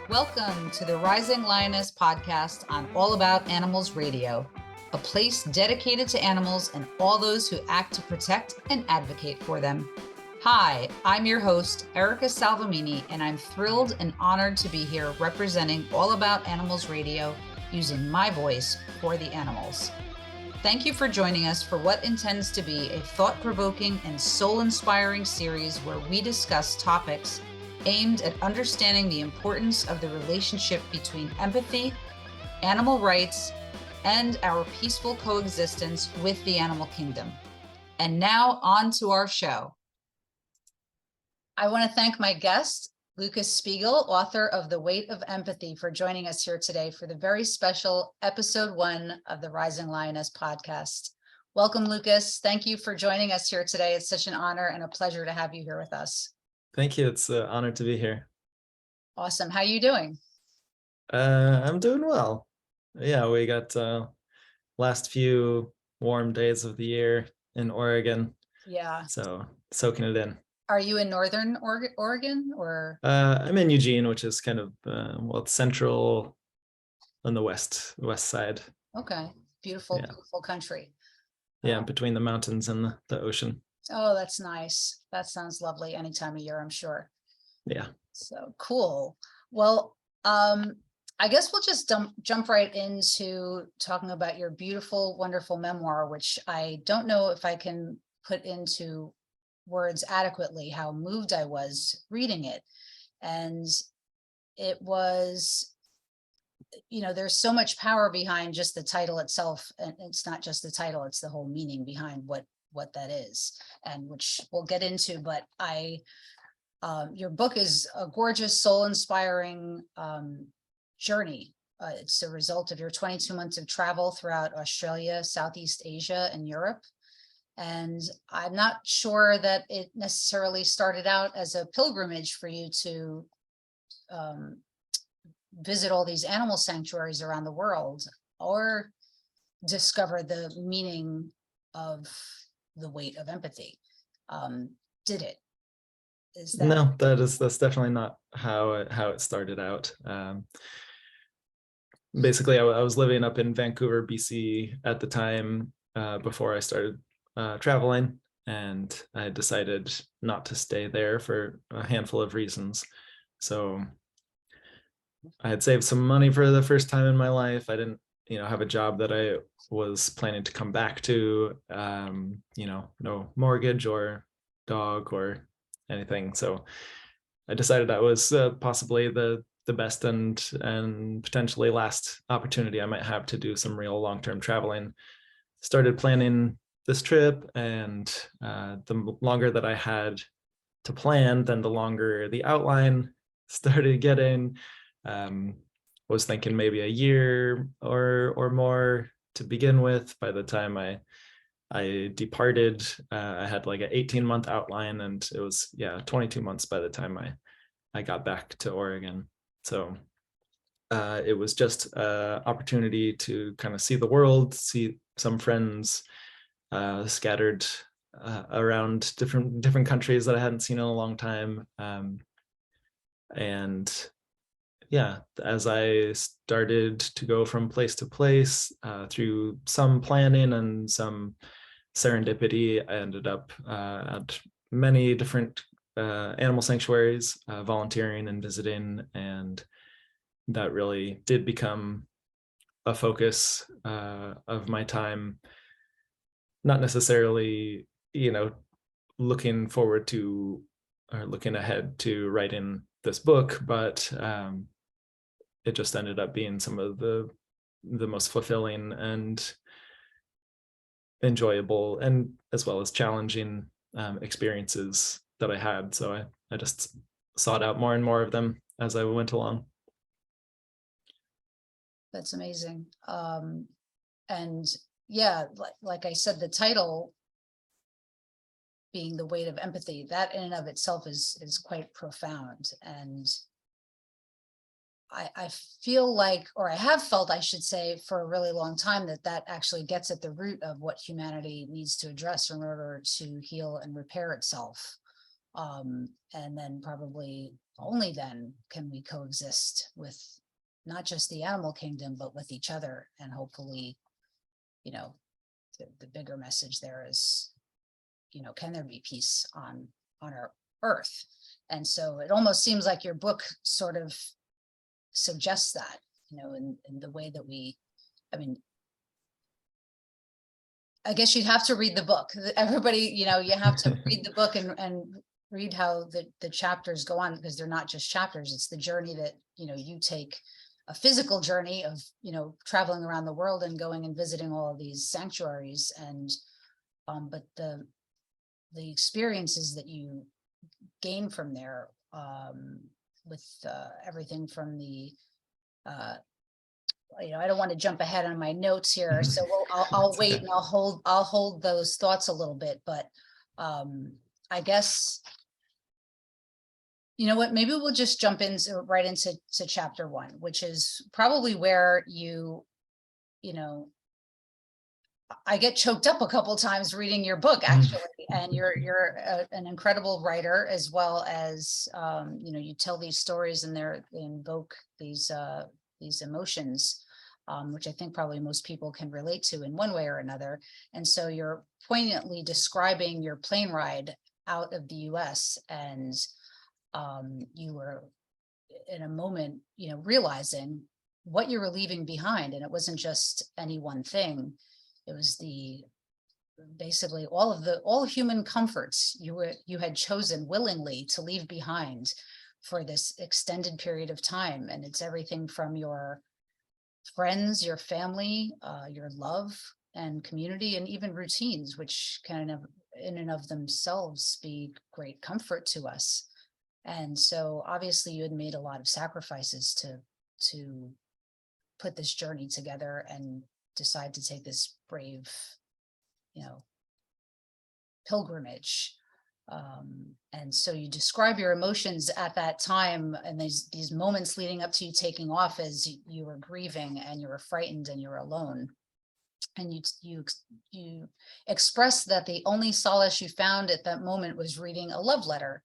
Welcome to the Rising Lioness Podcast on All About Animals Radio, a place dedicated to animals and all those who act to protect and advocate for them. Hi, I'm your host, Erica Salvemini, and I'm thrilled and honored to be here representing All About Animals Radio, using my voice for the animals. Thank you for joining us for what intends to be a thought-provoking and soul-inspiring series where we discuss topics aimed at understanding the importance of the relationship between empathy, animal rights, and our peaceful coexistence with the animal kingdom. And now on to our show. I want to thank my guest, Lucas Spiegel, author of The Weight of Empathy, for joining us here today for the very special episode 1 of the Rising Lioness podcast. Welcome, Lucas. Thank you for joining us here today. It's such an honor and a pleasure to have you here with us. Thank you. It's an honor to be here. Awesome. How are you doing? I'm doing well. Yeah, we got last few warm days of the year in Oregon. Yeah. So soaking it in. Are you in Northern Oregon or? I'm in Eugene, which is kind of it's central on the west side. Okay. Beautiful, Yeah. Beautiful country. Yeah, between the mountains and the ocean. Oh, that's nice. That sounds lovely any time of year, I'm sure. Yeah. So cool. Well, I guess we'll just jump right into talking about your beautiful, wonderful memoir, which I don't know if I can put into words adequately how moved I was reading it. And it was, there's so much power behind just the title itself. And it's not just the title, it's the whole meaning behind what that is, and which we'll get into. But your book is a gorgeous, soul-inspiring journey. It's a result of your 22 months of travel throughout Australia, Southeast Asia, and Europe. And I'm not sure that it necessarily started out as a pilgrimage for you to visit all these animal sanctuaries around the world or discover the meaning of the weight of empathy. Did it? No, that's definitely not how it started out. Basically, I was living up in Vancouver, BC at the time before I started traveling, and I decided not to stay there for a handful of reasons. So I had saved some money for the first time in my life. I didn't have a job that I was planning to come back to, no mortgage or dog or anything. So I decided that was possibly the best and potentially last opportunity I might have to do some real long-term traveling. Started planning this trip, and the longer that I had to plan, then the longer the outline started getting. Was thinking maybe a year or more to begin with. By the time I departed, I had like an 18-month outline, and it was 22 months by the time I got back to Oregon. So it was just an opportunity to kind of see the world, see some friends scattered around different countries that I hadn't seen in a long time, and as I started to go from place to place through some planning and some serendipity, I ended up at many different animal sanctuaries, volunteering and visiting, and that really did become a focus of my time. Not necessarily, looking forward to or looking ahead to writing this book, but it just ended up being some of the most fulfilling and enjoyable, and as well as challenging experiences that I had. So I just sought out more and more of them as I went along. That's amazing. And yeah, like I said, the title being The Weight of Empathy, that in and of itself is quite profound. And I feel like, or I have felt, I should say, for a really long time, that actually gets at the root of what humanity needs to address in order to heal and repair itself. And then probably only then can we coexist with not just the animal kingdom, but with each other. And hopefully, the bigger message there is, can there be peace on our earth? And so it almost seems like your book sort of suggests that, in the way that I guess you'd have to read the book. Everybody, you have to read the book and read how the chapters go on, because they're not just chapters. It's the journey that, you take, a physical journey of, traveling around the world and going and visiting all of these sanctuaries. And, but the experiences that you gain from there, with everything from the, I don't want to jump ahead on my notes here, so I'll wait and I'll hold those thoughts a little bit. But I guess, you know what, maybe we'll just jump right into chapter 1, which is probably where I get choked up a couple times reading your book, actually. And you're an incredible writer, as well as, you tell these stories and they invoke these emotions, which I think probably most people can relate to in one way or another. And so you're poignantly describing your plane ride out of the US, and you were in a moment, realizing what you were leaving behind. And it wasn't just any one thing. It was basically all human comforts you had chosen willingly to leave behind for this extended period of time. And it's everything from your friends, your family, your love and community, and even routines, which kind of in and of themselves be great comfort to us. And so obviously you had made a lot of sacrifices to put this journey together and decide to take this brave, pilgrimage. And so you describe your emotions at that time, and these moments leading up to you taking off, as you were grieving and you were frightened and you were alone. And you expressed that the only solace you found at that moment was reading a love letter.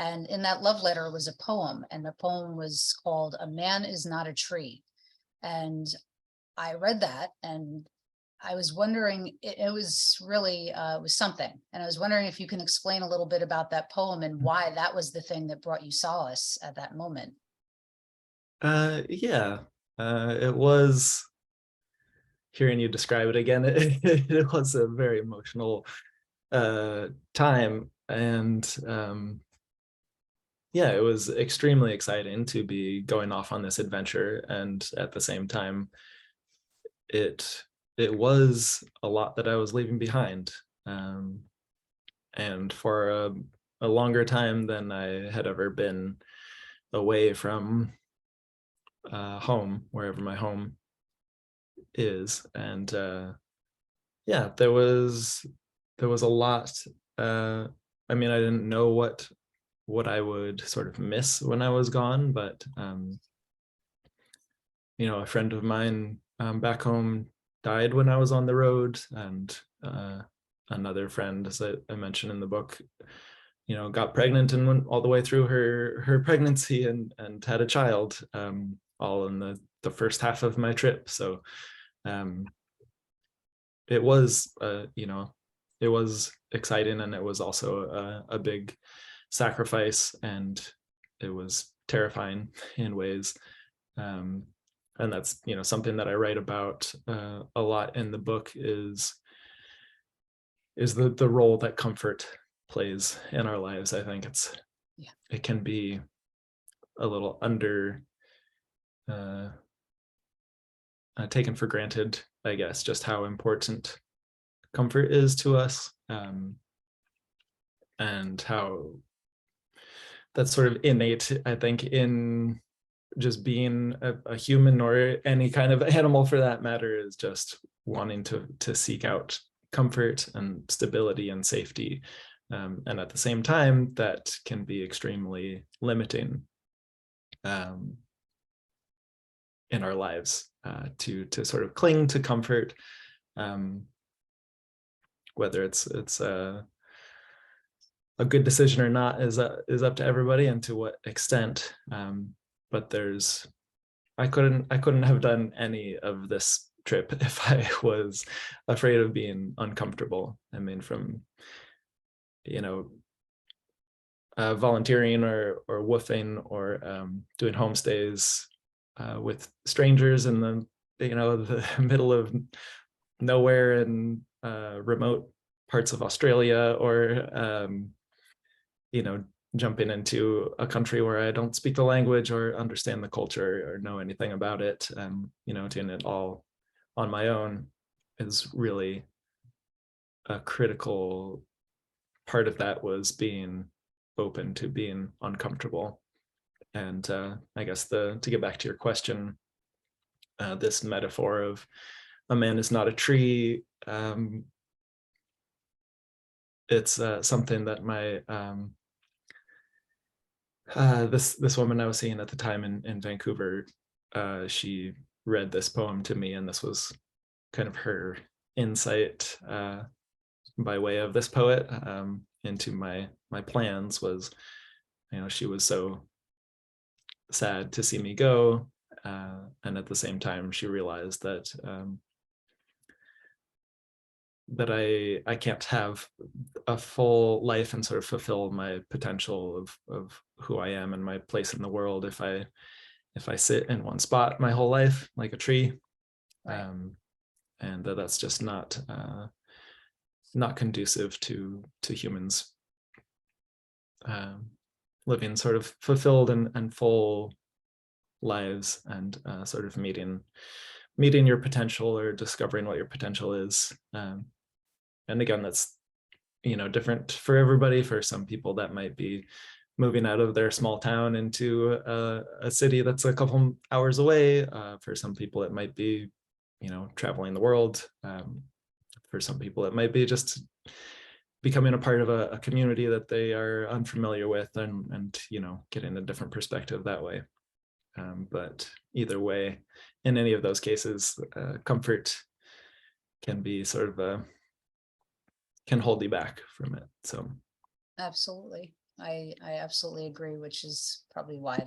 And in that love letter was a poem, and the poem was called "A Man Is Not a Tree." And I read that, and I was wondering, it was really, it was something. And I was wondering if you can explain a little bit about that poem and why that was the thing that brought you solace at that moment. Yeah, it was, hearing you describe it again, it was a very emotional time. And yeah, it was extremely exciting to be going off on this adventure. And at the same time, it was a lot that I was leaving behind. And for a longer time than I had ever been away from home, wherever my home is. And yeah, there was a lot. I didn't know what I would sort of miss when I was gone, but a friend of mine back home died when I was on the road, and another friend, as I mentioned in the book, got pregnant and went all the way through her pregnancy and had a child, all in the first half of my trip. So it was it was exciting, and it was also a big sacrifice, and it was terrifying in ways. And that's something that I write about a lot in the book, is the role that comfort plays in our lives. I think it can be a little under taken for granted, I guess, just how important comfort is to us, and how that's sort of innate, I think, in just being a human, or any kind of animal for that matter, is just wanting to seek out comfort and stability and safety. And at the same time, that can be extremely limiting in our lives, to sort of cling to comfort, whether it's a good decision or not is up to everybody and to what extent. But I couldn't have done any of this trip if I was afraid of being uncomfortable. I mean, from, volunteering or woofing or doing homestays with strangers in the middle of nowhere in remote parts of Australia, or jumping into a country where I don't speak the language or understand the culture or know anything about it, doing it all on my own is really a critical part of that, was being open to being uncomfortable. And I guess to get back to your question, this metaphor of a man is not a tree, it's something that my this woman I was seeing at the time in Vancouver, she read this poem to me, and this was kind of her insight by way of this poet into my plans. Was, she was so sad to see me go, and at the same time she realized that I can't have a full life and sort of fulfill my potential of who I am and my place in the world if I sit in one spot my whole life like a tree. Right. And that's just not conducive to humans living sort of fulfilled and full lives, and sort of meeting your potential or discovering what your potential is. And again, that's different for everybody. For some people that might be moving out of their small town into a city that's a couple hours away. For some people it might be traveling the world. For some people it might be just becoming a part of a community that they are unfamiliar with, and getting a different perspective that way. But either way, in any of those cases, comfort can be sort of can hold you back from it. So absolutely, I absolutely agree, which is probably why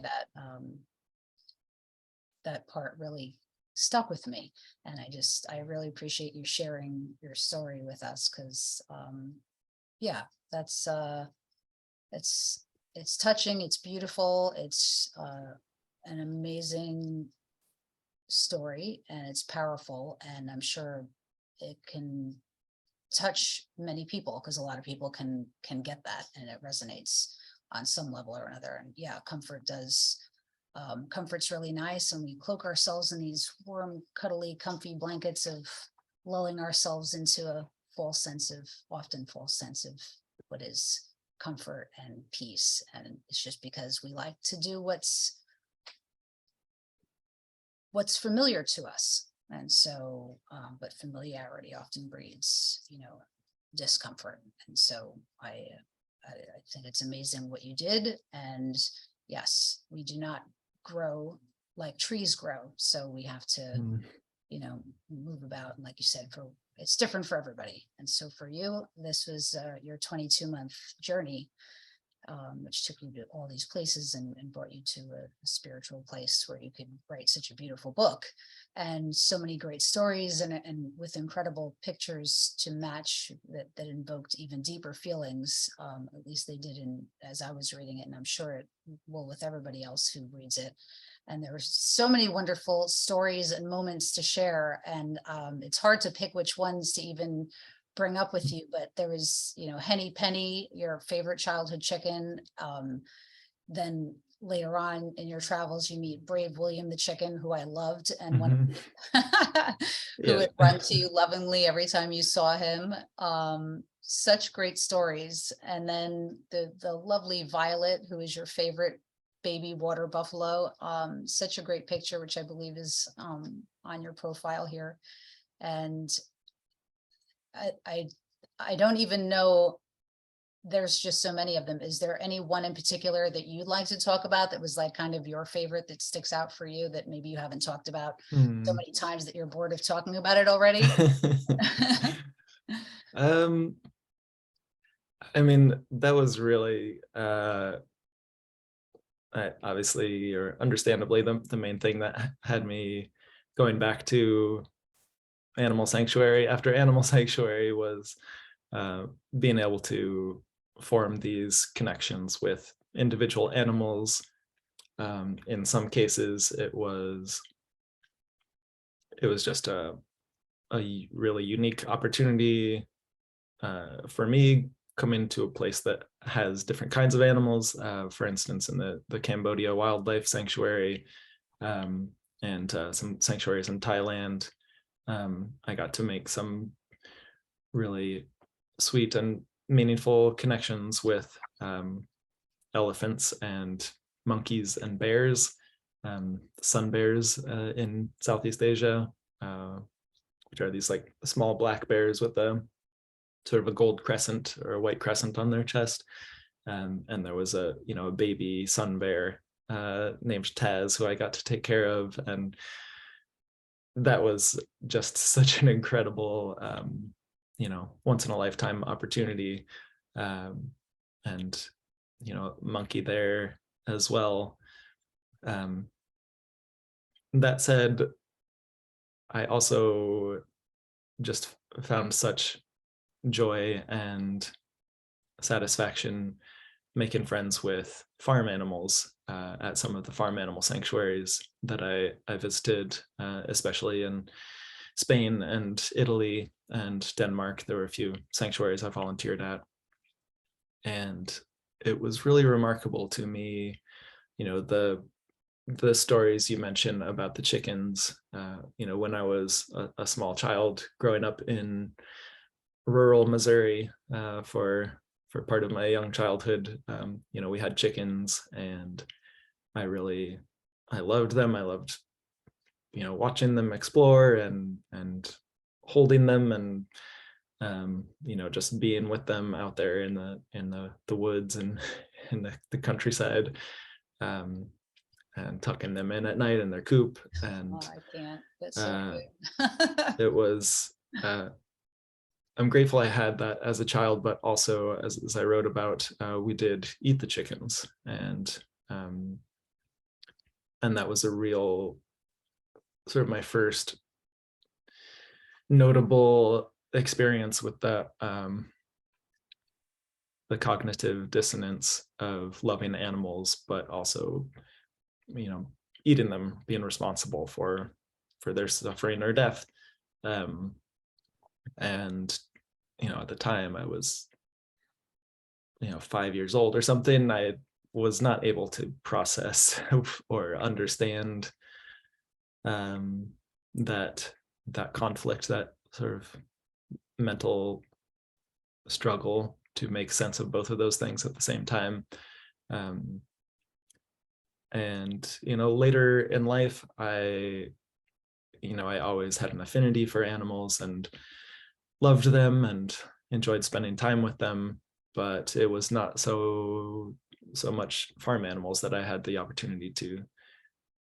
that part really stuck with me. And I really appreciate you sharing your story with us, because that's it's touching, it's beautiful, it's an amazing story, and it's powerful, and I'm sure it can touch many people, because a lot of people can get that, and it resonates on some level or another. And yeah, comfort's really nice, and we cloak ourselves in these warm, cuddly, comfy blankets of lulling ourselves into a often false sense of what is comfort and peace. And it's just because we like to do what's familiar to us. And so, but familiarity often breeds, discomfort. And so I think it's amazing what you did. And yes, we do not grow like trees grow. So we have to, move about. And like you said, it's different for everybody. And so for you, this was your 22-month journey, which took you to all these places and brought you to a spiritual place where you could write such a beautiful book, and so many great stories, and with incredible pictures to match that invoked even deeper feelings. At least they did as I was reading it, and I'm sure it will with everybody else who reads it. And there were so many wonderful stories and moments to share, and it's hard to pick which ones to even bring up with you, but there was, Henny Penny, your favorite childhood chicken. Then later on in your travels, you meet Brave William the chicken, who I loved, and who would run to you lovingly every time you saw him. Such great stories. And then the lovely Violet, who is your favorite baby water buffalo. Such a great picture, which I believe is on your profile here. And I don't even know, there's just so many of them. Is there any one in particular that you'd like to talk about that was like kind of your favorite, that sticks out for you, that maybe you haven't talked about so many times that you're bored of talking about it already? I mean, that was really obviously, or understandably, the main thing that had me going back to Animal Sanctuary after Animal Sanctuary was being able to form these connections with individual animals. In some cases, it was just a really unique opportunity for me, coming to a place that has different kinds of animals. For instance, in the Cambodia Wildlife Sanctuary, and some sanctuaries in Thailand, I got to make some really sweet and meaningful connections with elephants and monkeys and bears, sun bears in Southeast Asia, which are these like small black bears with a sort of a gold crescent or a white crescent on their chest. And there was a baby sun bear named Taz, who I got to take care of. And that was just such an incredible, once in a lifetime opportunity. And, monkey there as well. That said, I also just found such joy and satisfaction making friends with farm animals at some of the farm animal sanctuaries that I visited, especially in Spain and Italy and Denmark. There were a few sanctuaries I volunteered at, and it was really remarkable to me, the stories you mentioned about the chickens. When I was a small child growing up in rural Missouri, for part of my young childhood, we had chickens, and I loved them. I loved, watching them explore and holding them, and just being with them out there in the woods and in the countryside, and tucking them in at night in their coop. And I can't. That's so good. it was. I'm grateful I had that as a child, but also as I wrote about, we did eat the chickens, and that was a real sort of my first notable experience with that, the cognitive dissonance of loving animals, but also, eating them, being responsible for their suffering or death. And at the time I was 5 years old or something. I was not able to process or understand that conflict, that sort of mental struggle to make sense of both of those things at the same time. And later in life, I always had an affinity for animals and loved them and enjoyed spending time with them, but it was not so much farm animals that I had the opportunity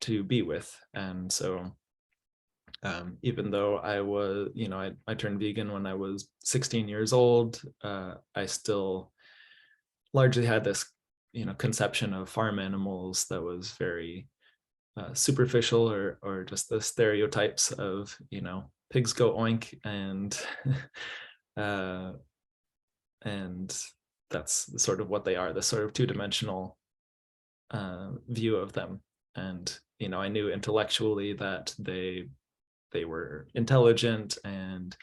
to be with. And so even though I was, I turned vegan when I was 16 years old, I still largely had this conception of farm animals that was very superficial, or just the stereotypes of pigs go oink, and and that's sort of what they are, this sort of two-dimensional view of them. And I knew intellectually that they were intelligent and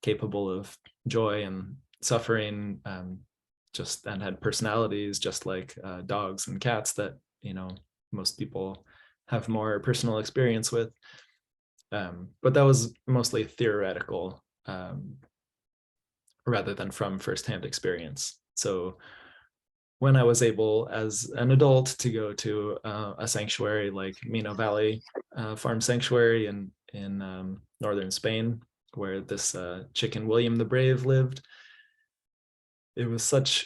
capable of joy and suffering, and had personalities just like dogs and cats that most people have more personal experience with. But that was mostly theoretical, rather than from firsthand experience. So when I was able as an adult to go to a sanctuary like Mino Valley Farm Sanctuary in northern Spain, where this chicken William the Brave lived, it was such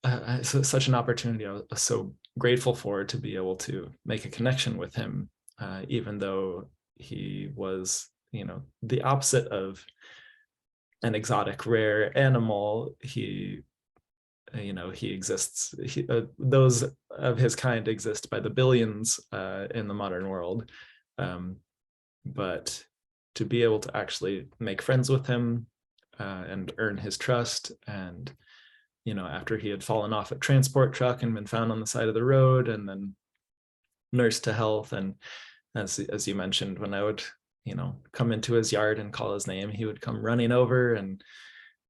an opportunity I was so grateful for, to be able to make a connection with him, even though he was the opposite of an exotic, rare animal. He exists. Those of his kind exist by the billions in the modern world. But to be able to actually make friends with him and earn his trust, and after he had fallen off a transport truck and been found on the side of the road and then nursed to health, and as you mentioned, when I would come into his yard and call his name, he would come running over and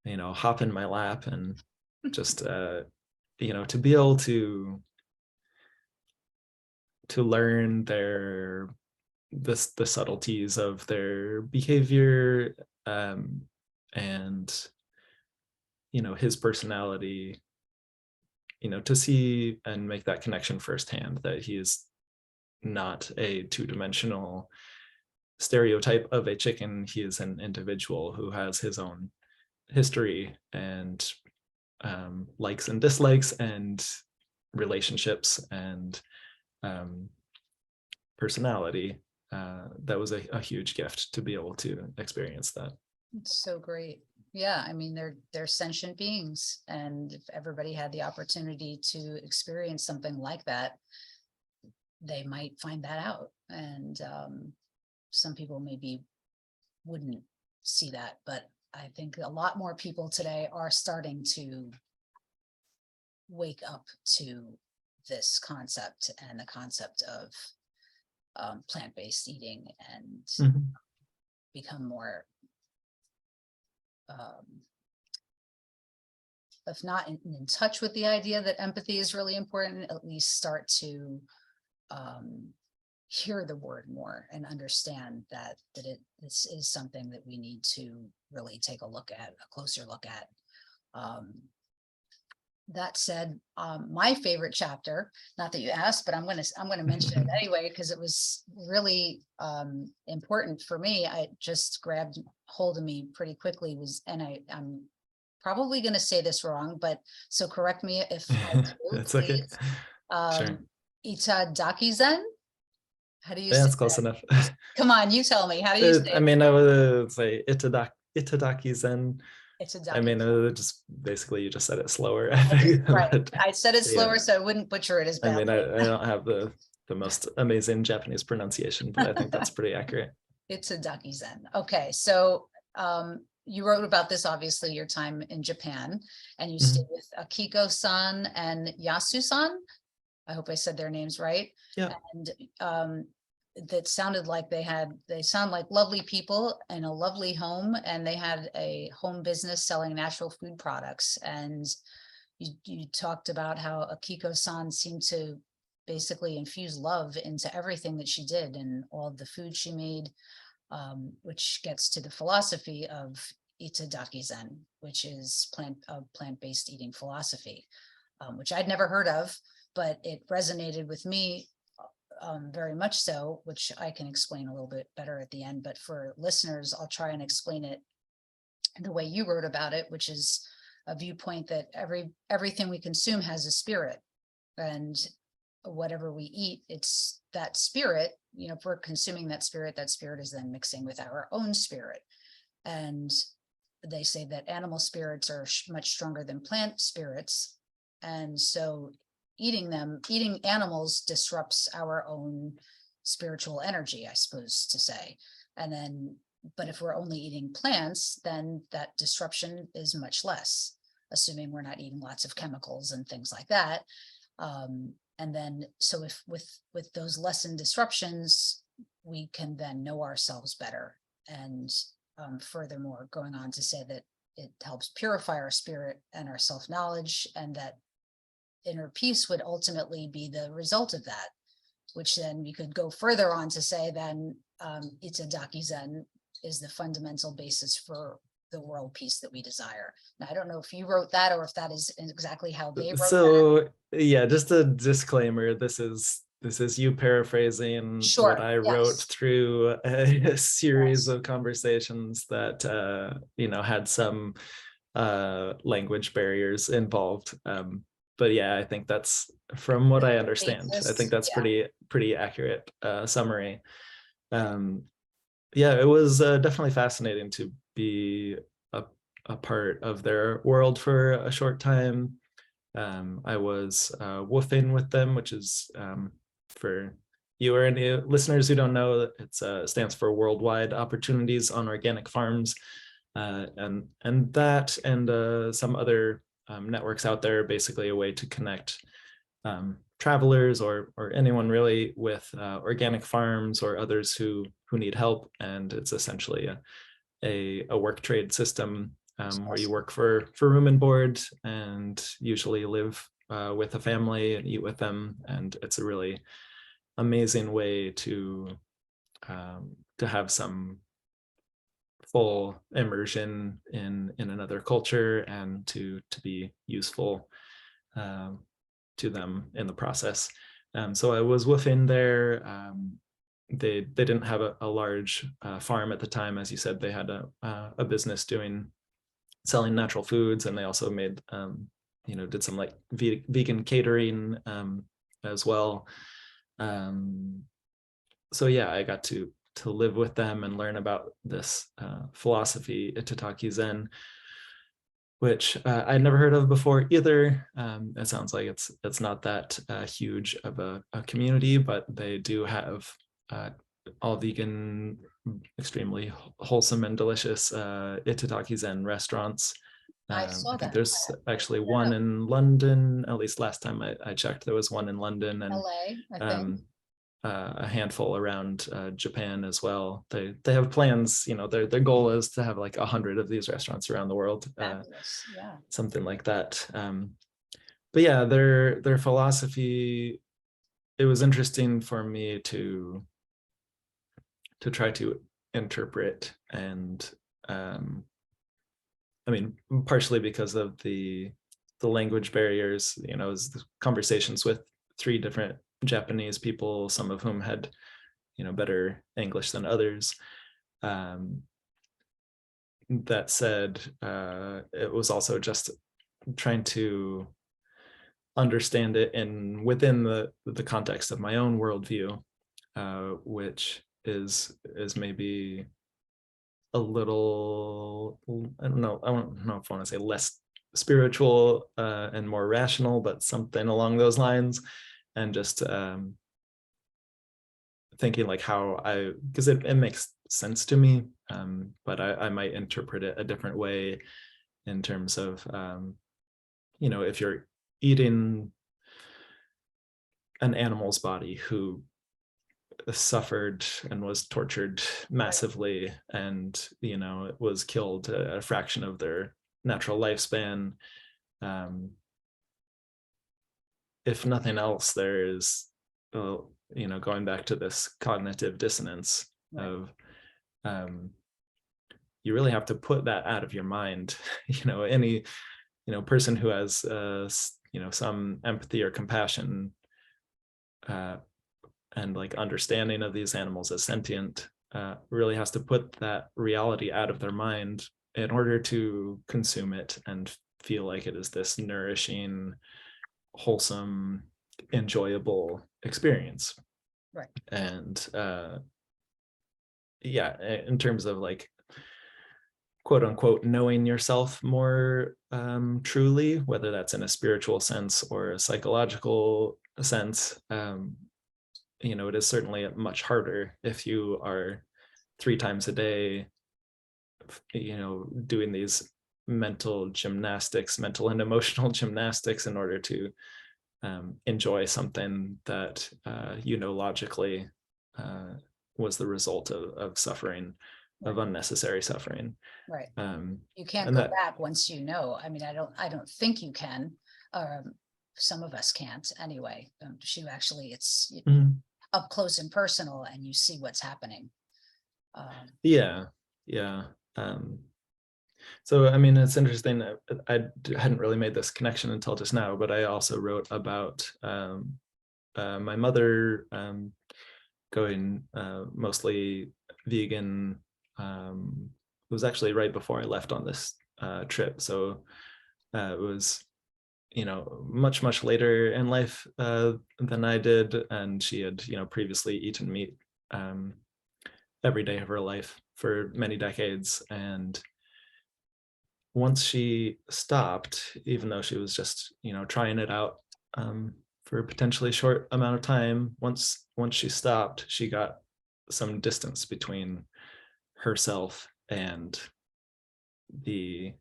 hop in my lap, and just to be able to learn the subtleties of their behavior, and his personality, to see and make that connection firsthand, that he is not a two-dimensional stereotype of a chicken. He is an individual who has his own history and likes and dislikes and relationships and personality. That was a huge gift to be able to experience that. It's so great. Yeah, I mean, they're sentient beings, and if everybody had the opportunity to experience something like that, they might find that out. And some people maybe wouldn't see that, but I think a lot more people today are starting to wake up to this concept and the concept of plant-based eating, and become more, if not in touch with the idea that empathy is really important, at least start to hear the word more and understand that this is something that we need to really take a closer look at. That said, my favorite chapter, not that you asked, but I'm gonna mention it anyway, because it was really important for me. I just grabbed hold of me pretty quickly, I'm probably gonna say this wrong, but so correct me if I do. That's okay. Sure. Itadakizen? How do you say That's close enough. Come on, you tell me. How do you say it? I mean, I would say itadakizen. I mean, just basically you just said it slower. Right. I said it slower, yeah. so I wouldn't butcher it as badly. I mean, I don't have the most amazing Japanese pronunciation, but I think that's pretty accurate. Itadakizen. Okay, so you wrote about this, obviously, your time in Japan, and you stayed with Akiko-san and Yasu-san. I hope I said their names right. Yeah. And that sounded like they sound like lovely people in a lovely home, and they had a home business selling natural food products. And you talked about how Akiko-san seemed to basically infuse love into everything that she did and all of the food she made, which gets to the philosophy of Itadakizen, which is plant-based eating philosophy, which I'd never heard of, but it resonated with me very much so, which I can explain a little bit better at the end. But for listeners, I'll try and explain it the way you wrote about it, which is a viewpoint that everything we consume has a spirit, and whatever we eat, it's that spirit. If we're consuming that spirit is then mixing with our own spirit. And they say that animal spirits are much stronger than plant spirits, and so eating animals disrupts our own spiritual energy, I suppose to say. And then, but if we're only eating plants, then that disruption is much less, assuming we're not eating lots of chemicals and things like that. And then, so if with those lessened disruptions, we can then know ourselves better. And furthermore, going on to say that it helps purify our spirit and our self-knowledge, and that inner peace would ultimately be the result of that, which then we could go further on to say then Itadakizen is the fundamental basis for the world peace that we desire. Now, I don't know if you wrote that or if that is exactly how they wrote that. Yeah, just a disclaimer, this is you paraphrasing what I wrote through a series of conversations that had some language barriers involved. But yeah, I think that's, from what I understand, I think that's pretty accurate summary. Yeah, it was definitely fascinating to be a a part of their world for a short time. I was woofing with them, which is for you or any listeners who don't know, it stands for Worldwide Opportunities on Organic Farms, and that and some other networks out there, basically a way to connect travelers or anyone really with organic farms or others who need help. And it's essentially a work trade system where you work for room and board and usually live with a family and eat with them. And it's a really amazing way to have some full immersion in another culture and to be useful to them in the process. So I was within there. They didn't have a large farm at the time. As you said, they had a business selling natural foods, and they also made did some like vegan catering as well. So yeah, I got to live with them and learn about this philosophy, Itataki Zen, which I'd never heard of before either. It sounds like it's not that huge of a community, but they do have all vegan, extremely wholesome and delicious Itataki Zen restaurants. I saw think that. there's actually one in London, at least last time I checked, there was one in London, and LA, I think. A handful around Japan as well. They have plans, their goal is to have like 100 of these restaurants around the world. Fabulous. Yeah. Something like that. But yeah, their philosophy, it was interesting for me to try to interpret, and I mean, partially because of the language barriers, conversations with 3 different Japanese people, some of whom had, better English than others. That said, it was also just trying to understand it within the context of my own worldview, which is maybe a little, I don't know if I want to say less spiritual and more rational, but something along those lines. And just thinking like how because it makes sense to me, but I might interpret it a different way in terms of, if you're eating an animal's body who suffered and was tortured massively, and it was killed a fraction of their natural lifespan, if nothing else, there is going back to this cognitive dissonance of you really have to put that out of your mind. Any person who has some empathy or compassion and like understanding of these animals as sentient really has to put that reality out of their mind in order to consume it and feel like it is this nourishing, wholesome, enjoyable experience. Right. And in terms of like quote unquote knowing yourself more truly, whether that's in a spiritual sense or a psychological sense, it is certainly much harder if you are 3 times a day doing these mental and emotional gymnastics in order to enjoy something that logically was the result of suffering, of unnecessary suffering. Right. You can't go back once I mean, I don't think you can. Some of us can't anyway. It's up close and personal, and you see what's happening. So, I mean, it's interesting. I hadn't really made this connection until just now, but I also wrote about my mother going mostly vegan. It was actually right before I left on this trip. So it was, much later in life than I did. And she had, previously eaten meat every day of her life for many decades. And once she stopped, even though she was just, trying it out for a potentially short amount of time, once she stopped, she got some distance between herself and the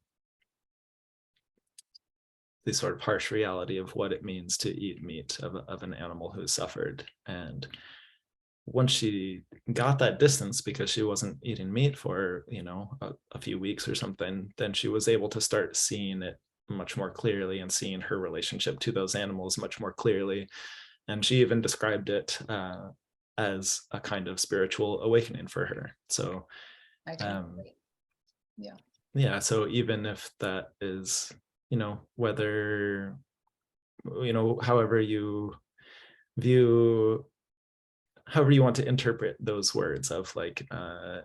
sort of harsh reality of what it means to eat meat of an animal who suffered. And once she got that distance, because she wasn't eating meat for a few weeks or something, then she was able to start seeing it much more clearly and seeing her relationship to those animals much more clearly. And she even described it as a kind of spiritual awakening for her. So so even if that is, whether, however you want to interpret those words of like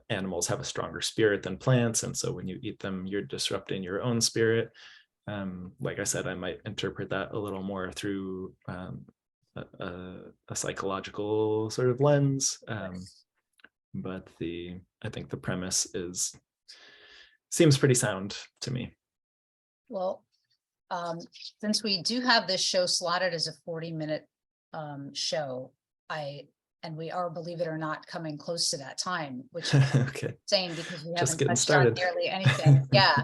animals have a stronger spirit than plants, and so when you eat them, you're disrupting your own spirit. Like I said, I might interpret that a little more through a psychological sort of lens. But I think the premise seems pretty sound to me. Well, since we do have this show slotted as a 40-minute show, and we are, believe it or not, coming close to that time, which is okay. insane because we Just haven't getting touched started. on nearly anything. Yeah.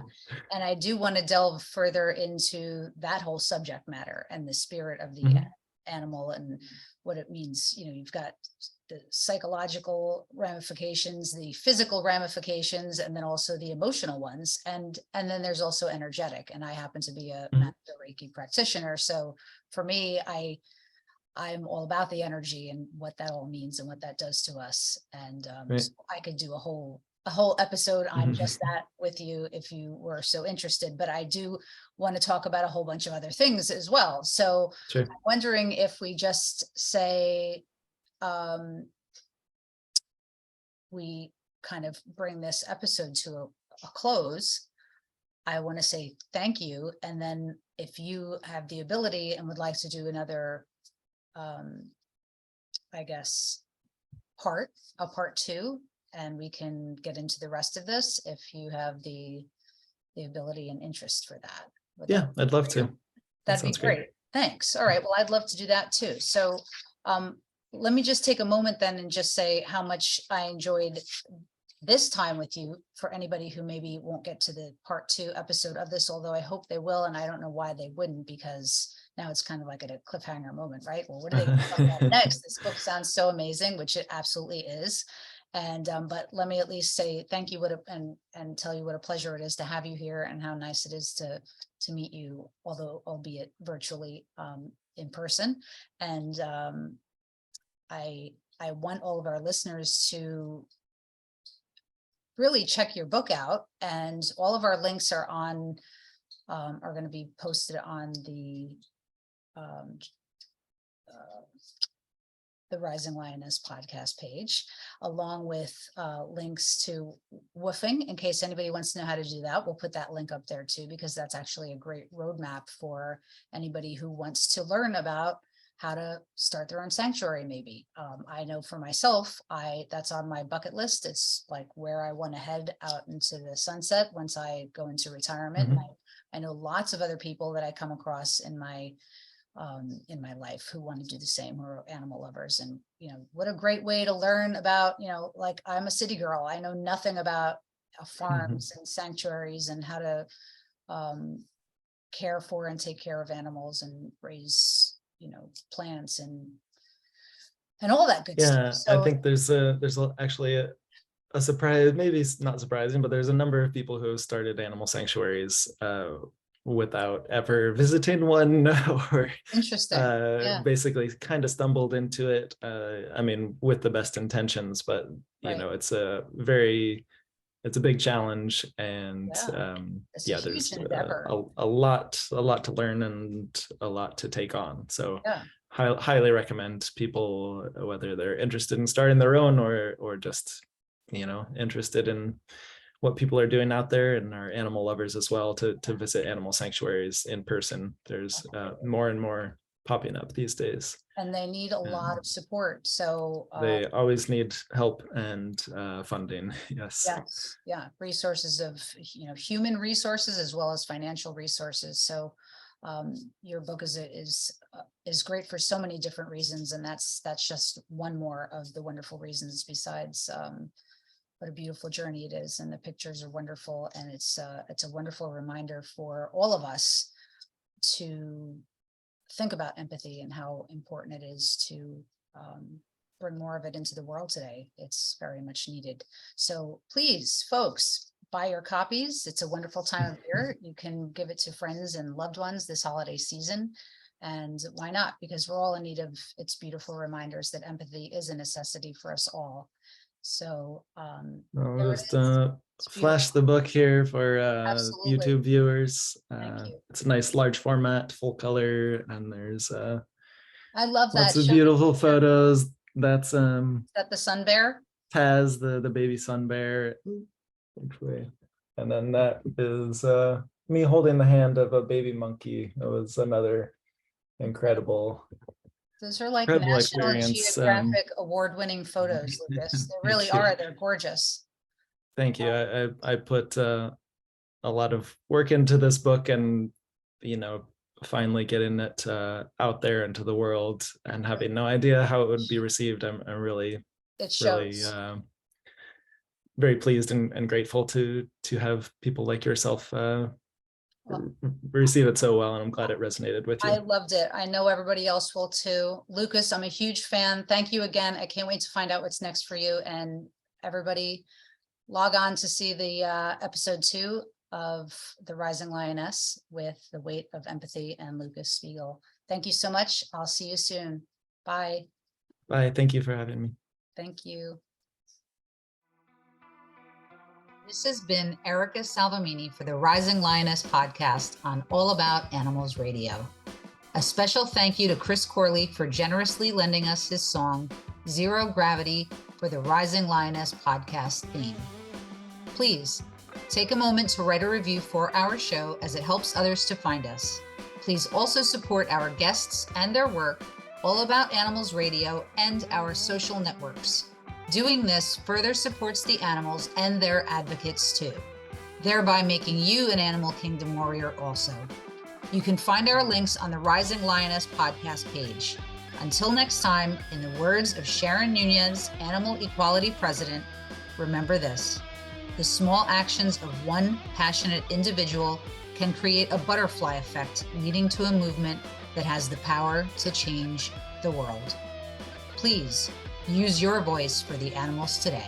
And I do want to delve further into that whole subject matter and the spirit of the animal and what it means. You've got the psychological ramifications, the physical ramifications, and then also the emotional ones. And then there's also energetic. And I happen to be a master Reiki practitioner. So for me, I'm all about the energy and what that all means and what that does to us. And Right. So I could do a whole episode on just that with you if you were so interested. But I do want to talk about a whole bunch of other things as well. So Sure. I'm wondering if we just say we kind of bring this episode to a close. I want to say thank you. And then if you have the ability and would like to do another I guess part 2, and we can get into the rest of this if you have the ability and interest for that. I'd love to. That'd be great. Thanks. All right. Well, I'd love to do that too. So let me just take a moment then and just say how much I enjoyed this time with you. For anybody who maybe won't get to the part 2 episode of this, although I hope they will, and I don't know why they wouldn't, because now it's kind of like at a cliffhanger moment, right? Well, what are they going to talk about next? This book sounds so amazing, which it absolutely is. And but let me at least say thank you, and tell you what a pleasure it is to have you here, and how nice it is to meet you, although albeit virtually in person. And I want all of our listeners to really check your book out, and all of our links are going to be posted on the Rising Lioness podcast page, along with links to woofing, in case anybody wants to know how to do that. We'll put that link up there too, because that's actually a great roadmap for anybody who wants to learn about how to start their own sanctuary. Maybe I know for myself, that's on my bucket list. It's like where I want to head out into the sunset once I go into retirement. And I know lots of other people that I come across in my life who want to do the same, who are animal lovers. And what a great way to learn about, like, I'm a city girl. I know nothing about farms and sanctuaries and how to care for and take care of animals and raise plants and all that good stuff. So, I think there's actually a surprise, maybe it's not surprising, but there's a number of people who started animal sanctuaries without ever visiting one, or interesting. Basically kind of stumbled into it. I mean, with the best intentions, but it's a big challenge, and there's a lot to learn and a lot to take on. So highly recommend people, whether they're interested in starting their own or just interested in what people are doing out there, and are animal lovers as well, to visit animal sanctuaries in person. There's more and more popping up these days. And they need a lot of support. So they always need help and funding. Yes. yes, yeah, resources of human resources as well as financial resources. So your book is great for so many different reasons, and that's just one more of the wonderful reasons. Besides what a beautiful journey it is, and the pictures are wonderful, and it's a wonderful reminder for all of us to think about empathy and how important it is to bring more of it into the world today. It's very much needed. So please, folks, buy your copies. It's a wonderful time of year. You can give it to friends and loved ones this holiday season. And why not? Because we're all in need of its beautiful reminders that empathy is a necessity for us all. So I'll just flash the book here for YouTube viewers. It's a nice large format, full color, and there's I love that. Lots of beautiful photos. That's is that the sun bear? Taz, the baby sun bear. And then that is me holding the hand of a baby monkey. It was another incredible. Those are like National Geographic award-winning photos, Lucas. They really are. They're gorgeous. Thank you. I put a lot of work into this book, and finally getting it out there into the world and having no idea how it would be received. I'm really, very pleased and grateful to have people like yourself receive it so well, and I'm glad it resonated with you. I loved it. I know everybody else will too. Lucas, I'm a huge fan. Thank you again. I can't wait to find out what's next for you, and everybody log on to see the episode 2 of The Rising Lioness with The Weight of Empathy and Lucas Spiegel. Thank you so much. I'll see you soon. Bye. Bye. Thank you for having me. Thank you. This has been Erica Salvemini for the Rising Lioness Podcast on All About Animals Radio. A special thank you to Chris Corley for generously lending us his song, Zero Gravity, for the Rising Lioness Podcast theme. Please take a moment to write a review for our show, as it helps others to find us. Please also support our guests and their work, All About Animals Radio, and our social networks. Doing this further supports the animals and their advocates too, thereby making you an Animal Kingdom warrior also. You can find our links on the Rising Lioness podcast page. Until next time, in the words of Sharon Nunez, Animal Equality President, remember this: the small actions of one passionate individual can create a butterfly effect, leading to a movement that has the power to change the world. Please use your voice for the animals today.